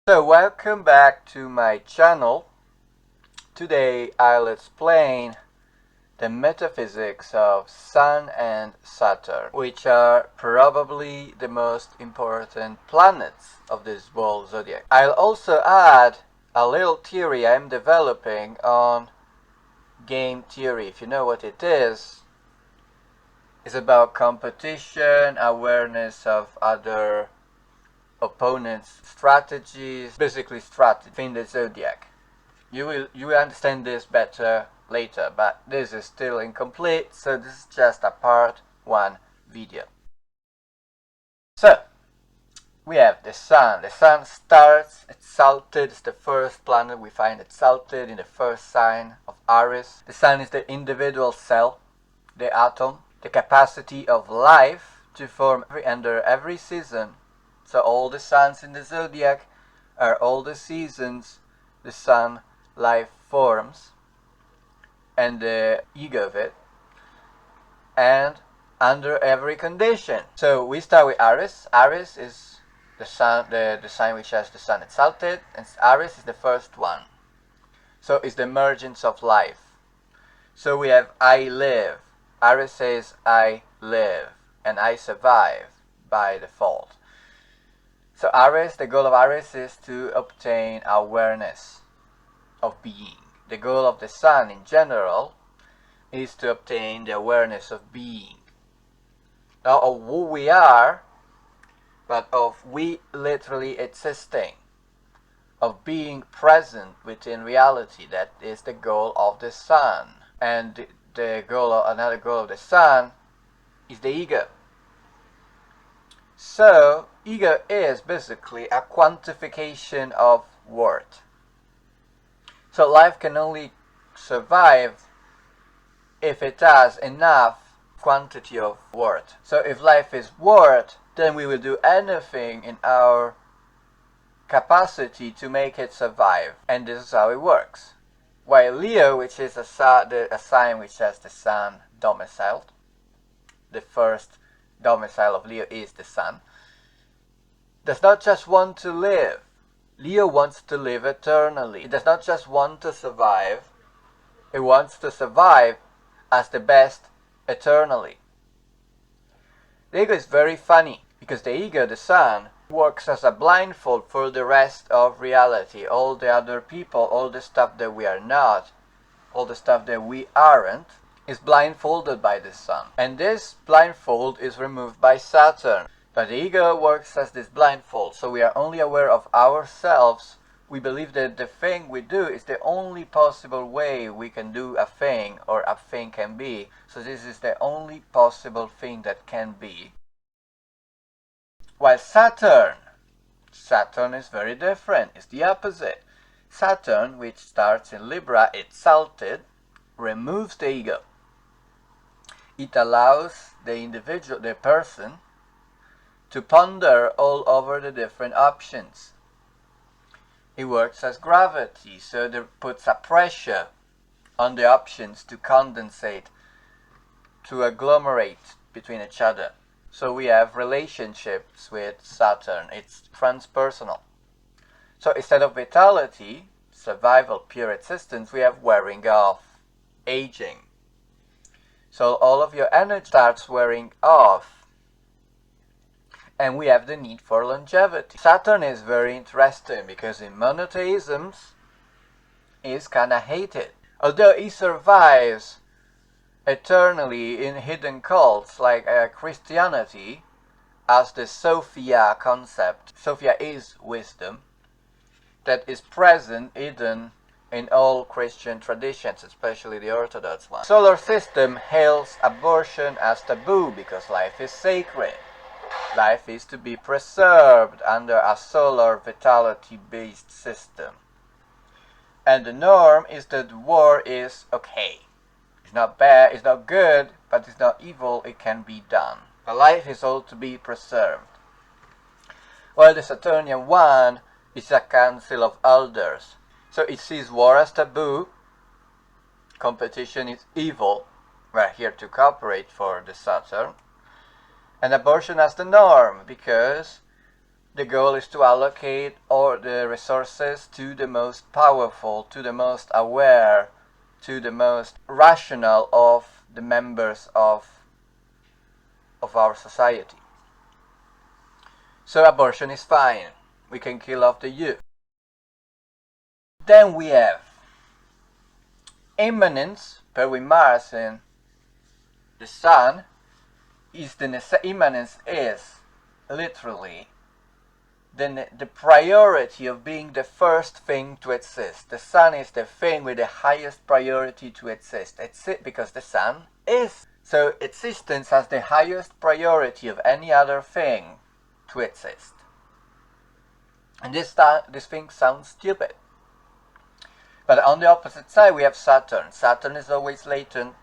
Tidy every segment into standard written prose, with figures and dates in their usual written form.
So welcome back to my channel. Today I'll explain the metaphysics of Sun and Saturn, which are probably the most important planets of this whole zodiac. I'll also add a little theory I'm developing on game theory. If you know what it is, it's about competition, awareness of other opponents' strategies, basically strategy in the zodiac. You will understand this better later, but this is still incomplete, so this is just a part 1 video. So we have the Sun. The Sun starts exalted. It's the first planet we find exalted in the first sign of Aries. The Sun is the individual cell, the atom, the capacity of life to form under every season. So all the suns in the zodiac are all the seasons the sun life forms and the ego of it, and under every condition. So we start with Aries. Aries is the sun, the sign which has the sun exalted, and Aries is the first one. So it's the emergence of life. So we have I live. Aries says I live and I survive by default. So Aries, the goal of Aries is to obtain awareness of being. The goal of the Sun in general is to obtain the awareness of being. Not of who we are, but of we literally existing. Of being present within reality. That is the goal of the Sun. And another goal of the Sun is the ego. So, ego is basically a quantification of worth. So life can only survive if it has enough quantity of worth. So if life is worth, then we will do anything in our capacity to make it survive. And this is how it works. While Leo, which is a sign which has the sun domiciled, the first domicile of Leo is the sun, does not just want to live. Leo wants to live eternally. It does not just want to survive. It wants to survive as the best eternally. The ego is very funny because the ego, the sun, works as a blindfold for the rest of reality. All the other people, all the stuff that we are not, all the stuff that we aren't, is blindfolded by the sun. And this blindfold is removed by Saturn. But the ego works as this blindfold, so we are only aware of ourselves. We believe that the thing we do is the only possible way we can do a thing, or a thing can be. So this is the only possible thing that can be. While Saturn is very different. It's the opposite. Saturn, which starts in Libra, exalted, removes the ego. It allows the individual, the person, to ponder all over the different options. It works as gravity, so it puts a pressure on the options to condensate, to agglomerate between each other. So we have relationships with Saturn. It's transpersonal. So instead of vitality, survival, pure existence, we have wearing off, aging. So all of your energy starts wearing off. And we have the need for longevity. Saturn is very interesting because in monotheisms, he's kinda hated. Although he survives eternally in hidden cults like Christianity, as the Sophia concept. Sophia is wisdom that is present hidden in all Christian traditions, especially the Orthodox one. Solar system hails abortion as taboo because life is sacred. Life is to be preserved under a solar vitality-based system. And the norm is that war is okay. It's not bad, it's not good, but it's not evil, it can be done. But life is all to be preserved. While the Saturnian one is a council of elders. So it sees war as taboo, competition is evil, we're here to cooperate for the Saturn, and abortion as the norm, because the goal is to allocate all the resources to the most powerful, to the most aware, to the most rational of the members of our society. So abortion is fine. We can kill off the youth. Then we have immanence, per with Mars and the Sun. Immanence is literally the priority of being the first thing to exist. The Sun is the thing with the highest priority to exist. It's it because the Sun is. So existence has the highest priority of any other thing to exist. And this thing sounds stupid. But on the opposite side we have Saturn. Saturn is always latent.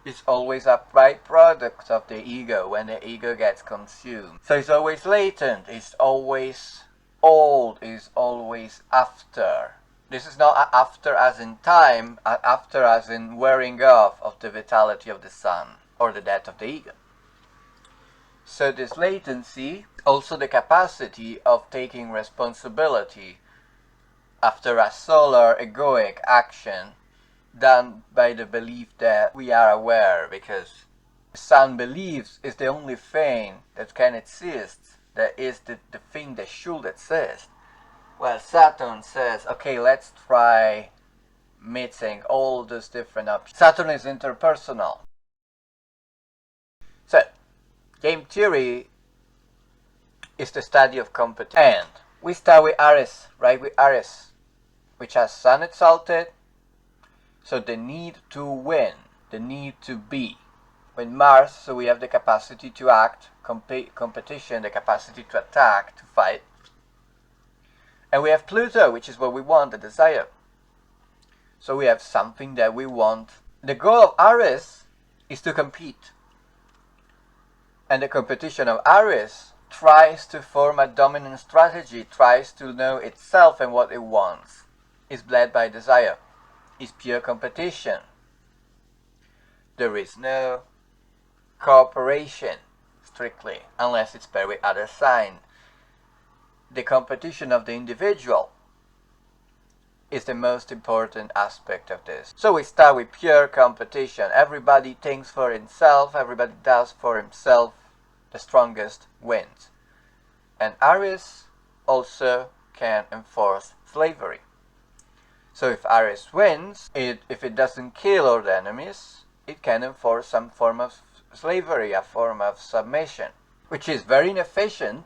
It's always a byproduct of the ego when the ego gets consumed. So it's always latent, it's always old, it's always after. This is not after as in time, after as in wearing off of the vitality of the Sun or the death of the ego. So this latency, also the capacity of taking responsibility after a solar egoic action done by the belief that we are aware, because the Sun believes is the only thing that can exist, that is the thing that should exist. Well, Saturn says, okay, let's try mixing all those different options. Saturn is interpersonal. So, game theory is the study of competition. And we start with Aries, right? With Aries, which has Sun exalted. So the need to win, the need to be. With Mars, so we have the capacity to act, competition, the capacity to attack, to fight. And we have Pluto, which is what we want, the desire. So we have something that we want. The goal of Aries is to compete. And the competition of Aries tries to form a dominant strategy, tries to know itself and what it wants. Is led by desire. Is pure competition. There is no cooperation, strictly, unless it's paired with other sign. The competition of the individual is the most important aspect of this. So we start with pure competition. Everybody thinks for himself, everybody does for himself, the strongest wins. And Aries also can enforce slavery. So if Aries wins, if it doesn't kill all the enemies, it can enforce some form of slavery, a form of submission, which is very inefficient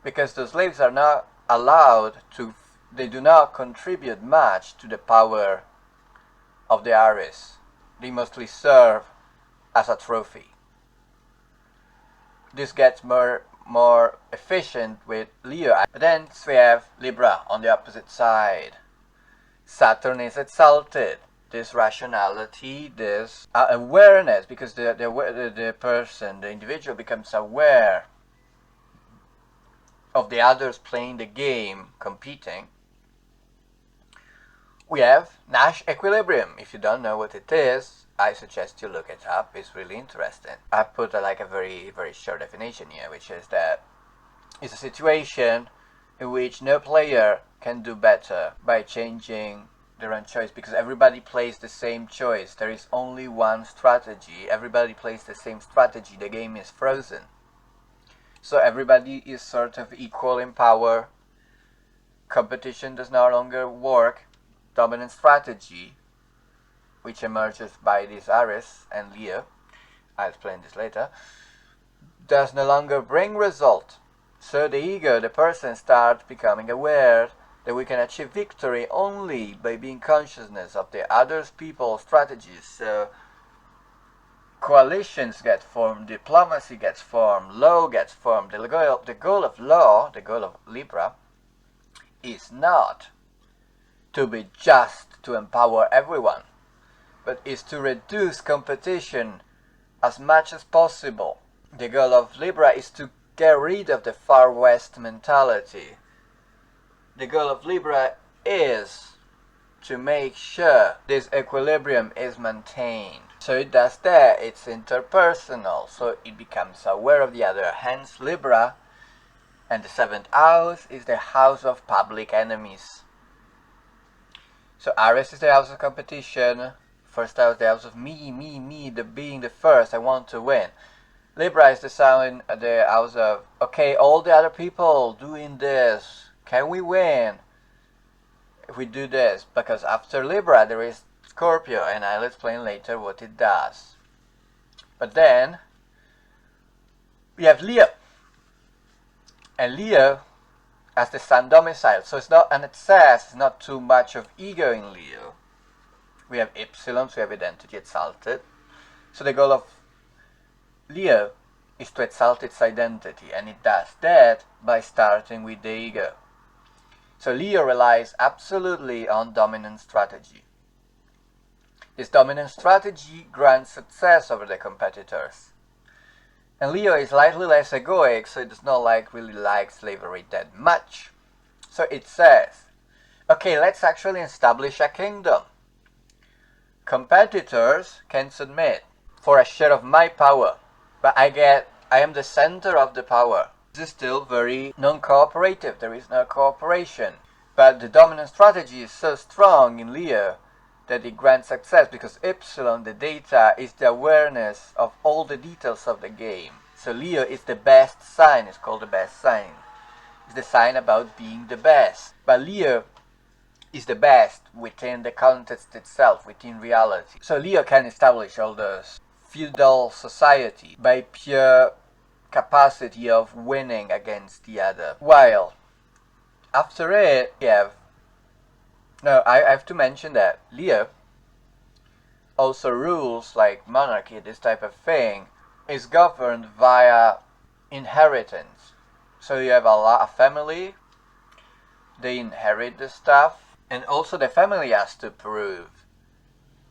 because the slaves are not allowed to, they do not contribute much to the power of the Aries. They mostly serve as a trophy. This gets more efficient with Leo. But then we have Libra on the opposite side. Saturn is exalted. This rationality, this awareness, because the person, the individual becomes aware of the others playing the game, competing. We have Nash equilibrium. If you don't know what it is, I suggest you look it up. It's really interesting. I put a very, very short definition here, which is that it's a situation in which no player can do better by changing their own choice, because everybody plays the same choice. There is only one strategy. Everybody plays the same strategy. The game is frozen. So everybody is sort of equal in power. Competition does no longer work. Dominant strategy, which emerges by this Aries and Leo, I'll explain this later, does no longer bring result. So the ego, the person, starts becoming aware that we can achieve victory only by being consciousness of the others, people's strategies. So coalitions get formed, diplomacy gets formed, law gets formed. The goal of law, the goal of Libra, is not to be just to empower everyone, but is to reduce competition as much as possible. The goal of Libra is to get rid of the Far West mentality. The goal of Libra is to make sure this equilibrium is maintained. So it does that, it's interpersonal, so it becomes aware of the other. Hence Libra And the 7th house is the house of public enemies. So Aries is the house of competition. First house, the house of me, being the first, I want to win. Libra is the house of, okay, all the other people doing this. Can we win if we do this? Because after Libra there is Scorpio, and I'll explain later what it does. But then we have Leo. And Leo as the Sun domicile. So it's not an excess, it's not too much of ego in Leo. We have Epsilon, so we have identity exalted. So the goal of Leo is to exalt its identity, and it does that by starting with the ego. So Leo relies absolutely on dominant strategy. This dominant strategy grants success over the competitors. And Leo is slightly less egoic, so it does not really like slavery that much. So it says, okay, let's actually establish a kingdom. Competitors can submit for a share of my power, but I am the center of the power. This is still very non-cooperative, there is no cooperation. But the dominant strategy is so strong in Leo that it grants success, because Epsilon, the data, is the awareness of all the details of the game. So Leo is the best sign, it's called the best sign. It's the sign about being the best. But Leo is the best within the context itself, within reality. So Leo can establish all those feudal society by pure capacity of winning against the other. While after it, we have, I have to mention that Leo also rules like monarchy, this type of thing, is governed via inheritance. So you have a family, they inherit the stuff, and also the family has to prove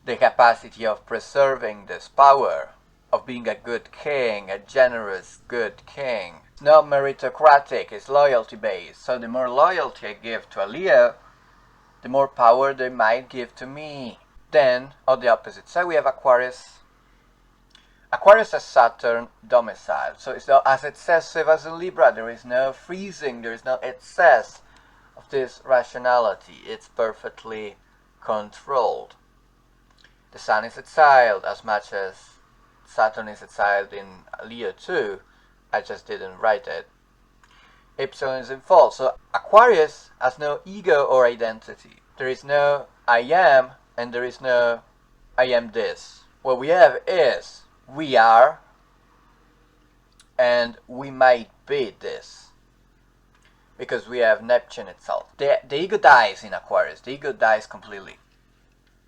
the capacity of preserving this power, of being a good king, a generous, good king. It's not meritocratic, it's loyalty-based. So the more loyalty I give to a Leo, the more power they might give to me. Then, on the opposite side, we have Aquarius. Aquarius has Saturn domicile, so it's not as excessive as in Libra. There is no freezing, there is no excess of this rationality. It's perfectly controlled. The Sun is exiled as much as Saturn is exiled in Leo too. I just didn't write it. Epsilon is in fall. So Aquarius has no ego or identity. There is no I am, and there is no I am this. What we have is we are, and we might be this. Because we have Neptune itself. The ego dies in Aquarius. The ego dies completely.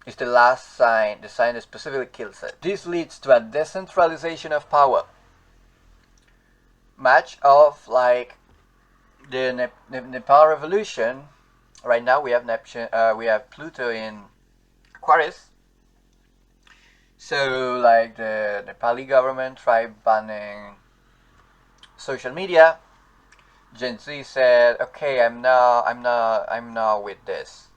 It's the last sign, the sign that specifically kills it. This leads to a decentralization of power. Much of like the Nepal revolution. Right now we have Neptune, we have Pluto in Aquarius. So like the Nepali government tried banning social media. Gen Z said, okay, I'm now with this.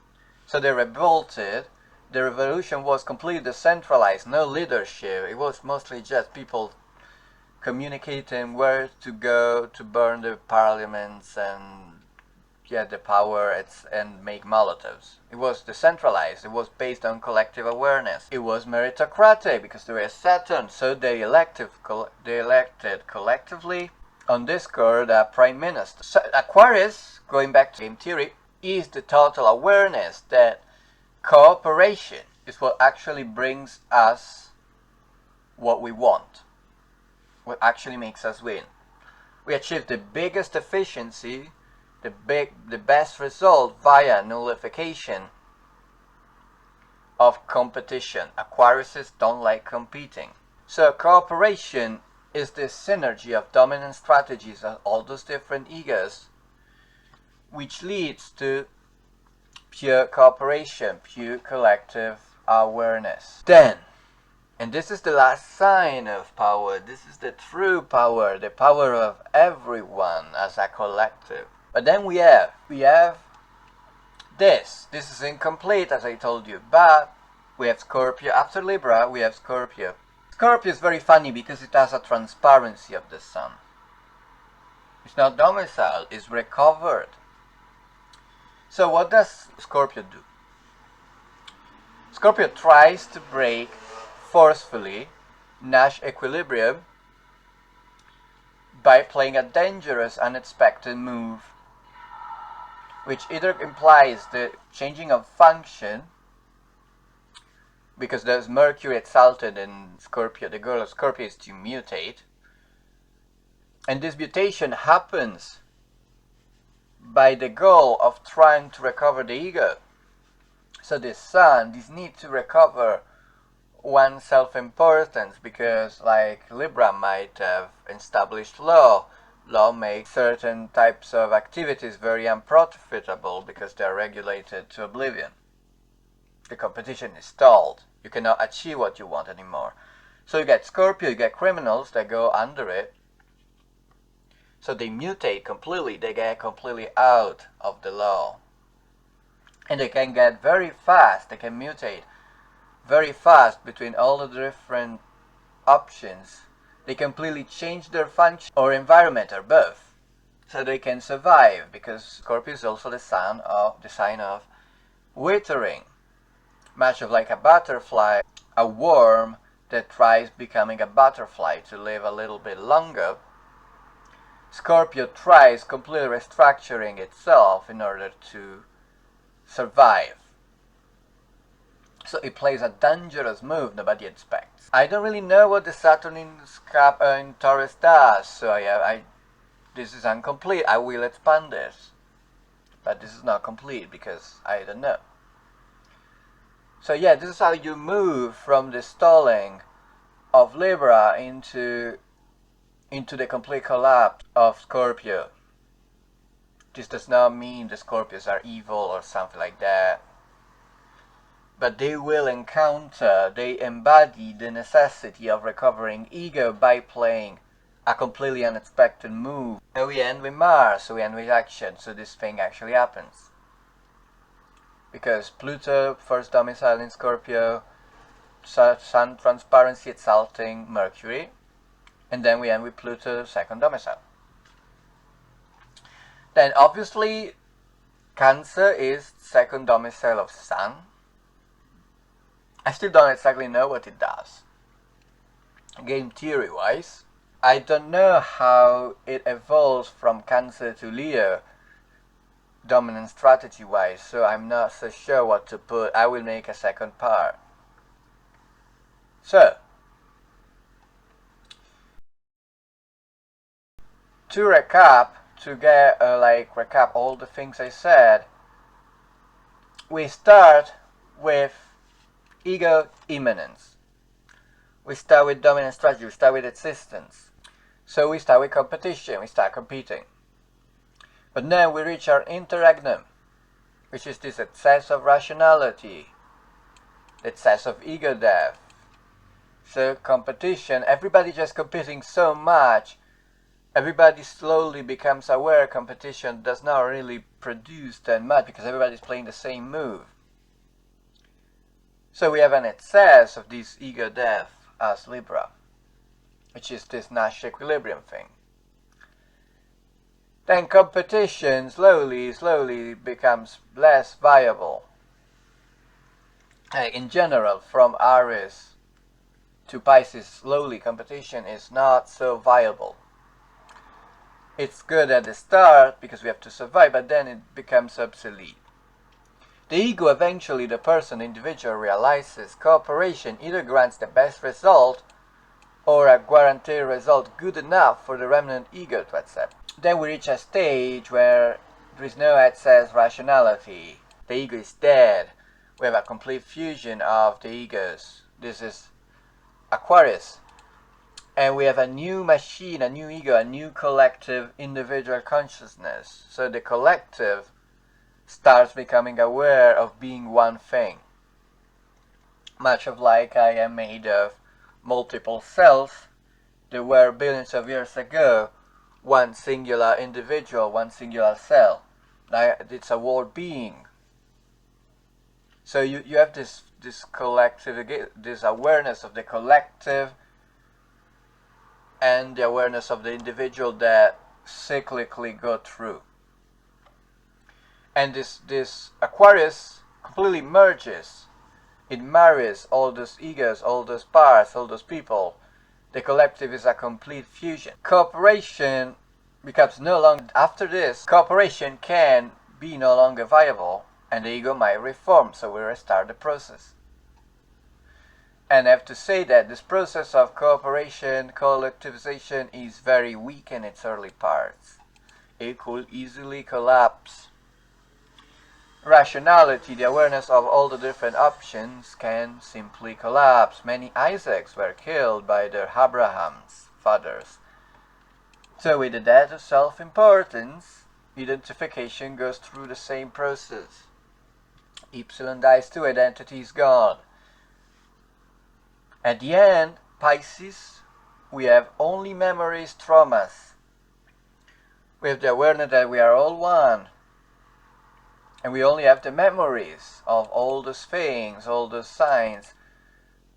So they revolted. The revolution was completely decentralized, no leadership. It was mostly just people communicating where to go to burn the parliaments and get the power and make Molotovs. It was decentralized. It was based on collective awareness. It was meritocratic because there was Saturn, so they elected collectively on Discord a prime minister. So Aquarius, going back to game theory, is the total awareness that cooperation is what actually brings us what we want, what actually makes us win. We achieve the biggest efficiency, the best result via nullification of competition. Aquariuses don't like competing. So cooperation is the synergy of dominant strategies of all those different egos, which leads to pure cooperation, pure collective awareness. Then, and this is the last sign of power, this is the true power, the power of everyone as a collective. But then we have this is incomplete as I told you, but we have Scorpio. After Libra we have Scorpio. Scorpio is very funny because it has a transparency of the sun. It's not domiciled, it's recovered. So what does Scorpio do? Scorpio tries to break forcefully Nash equilibrium by playing a dangerous, unexpected move, which either implies the changing of function, because there's Mercury exalted in Scorpio, the goal of Scorpio is to mutate, and this mutation happens by the goal of trying to recover the ego. So this Sun, this need to recover one's self-importance, because like Libra might have established law makes certain types of activities very unprofitable because they are regulated to oblivion. The competition is stalled. You cannot achieve what you want anymore. So you get Scorpio, you get criminals that go under it. So they mutate completely, they get completely out of the law. And they can get very fast, they can mutate very fast between all the different options. They completely change their function or environment or both, so they can survive, because Scorpio is also the sign of withering, much of like a butterfly, a worm that tries becoming a butterfly to live a little bit longer. Scorpio tries completely restructuring itself in order to survive. So it plays a dangerous move nobody expects. I don't really know what the Saturn in Taurus does, so this is incomplete. I will expand this, but this is not complete because I don't know. So yeah, this is how you move from the stalling of Libra into the complete collapse of Scorpio. This does not mean the Scorpios are evil or something like that. But they will they embody the necessity of recovering ego by playing a completely unexpected move. And we end with Mars, so we end with action, so this thing actually happens. Because Pluto, first domicile in Scorpio, Sun transparency exalting Mercury, and then we end with Pluto, second domicile. Then obviously Cancer is second domicile of Sun. I still don't exactly know what it does, game theory wise. I don't know how it evolves from Cancer to Leo, dominant strategy wise, so I'm not so sure what to put. I will make a second part. So, to recap, recap all the things I said, we start with ego immanence. We start with dominant strategy, we start with existence. So we start with competition, we start competing. But then we reach our interregnum, which is this excess of rationality, excess of ego death. So competition, everybody just competing so much, everybody slowly becomes aware competition does not really produce that much because everybody's playing the same move. So we have an excess of this ego death as Libra, which is this Nash equilibrium thing. Then competition slowly becomes less viable. In general, from Aries to Pisces, slowly competition is not so viable. It's good at the start because we have to survive, but then it becomes obsolete. The ego, eventually the person, the individual, realizes cooperation either grants the best result or a guaranteed result good enough for the remnant ego to accept. Then we reach a stage where there is no excess rationality. The ego is dead. We have a complete fusion of the egos. This is Aquarius. And we have a new machine, a new ego, a new collective individual consciousness. So the collective starts becoming aware of being one thing. Much of like I am made of multiple cells, there were billions of years ago one singular individual, one singular cell. Now it's a world being. So you have this collective, this awareness of the collective and the awareness of the individual that cyclically go through. And this Aquarius completely merges. It marries all those egos, all those parts, all those people. The collective is a complete fusion. Cooperation becomes no longer, after this, cooperation can be no longer viable, and the ego might reform, so we restart the process. And I have to say that this process of cooperation, collectivization is very weak in its early parts. It could easily collapse. Rationality, the awareness of all the different options, can simply collapse. Many Isaacs were killed by their Abraham's fathers. So with the death of self-importance, identification goes through the same process. Epsilon dies too, identity is gone. At the end, Pisces, we have only memories, traumas. We have the awareness that we are all one. And we only have the memories of all those things, all those signs.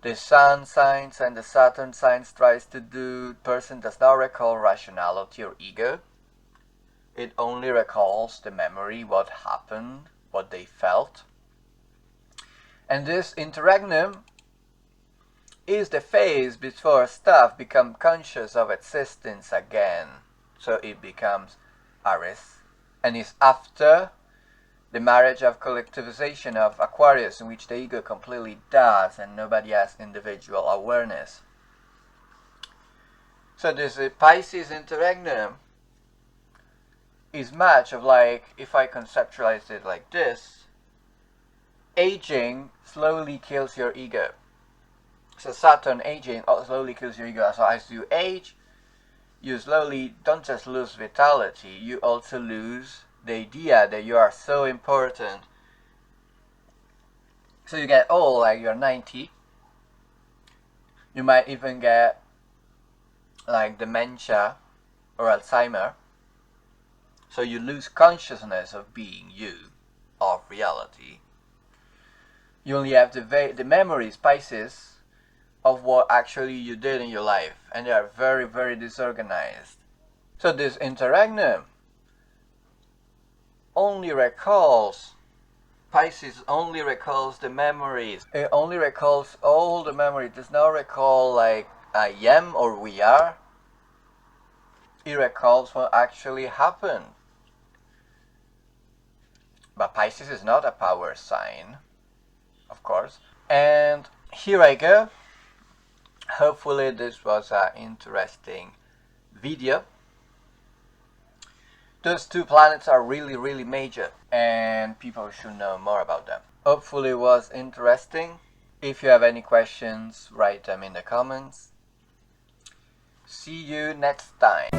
The Sun signs and the Saturn signs tries to do. Person does not recall rationality or ego. It only recalls the memory, what happened, what they felt. And this interregnum is the phase before stuff becomes conscious of existence again. So it becomes Aries. And is after the marriage of collectivization of Aquarius, in which the ego completely dies and nobody has individual awareness. So this Pisces interregnum is much of like, if I conceptualize it like this, aging slowly kills your ego. So Saturn aging slowly kills your ego. So as you age, you slowly don't just lose vitality, you also lose the idea that you are so important. So you get old, like you're 90. You might even get like dementia or Alzheimer. So you lose consciousness of being you, of reality. You only have the memories, Pisces, of what actually you did in your life. And they are very, very disorganized. So this interregnum only recalls, Pisces only recalls the memories. It only recalls all the memories. It does not recall like I am or we are. It recalls what actually happened. But Pisces is not a power sign, of course. And here I go. Hopefully this was an interesting video. Those two planets are really, really major, and people should know more about them. Hopefully it was interesting. If you have any questions, write them in the comments. See you next time.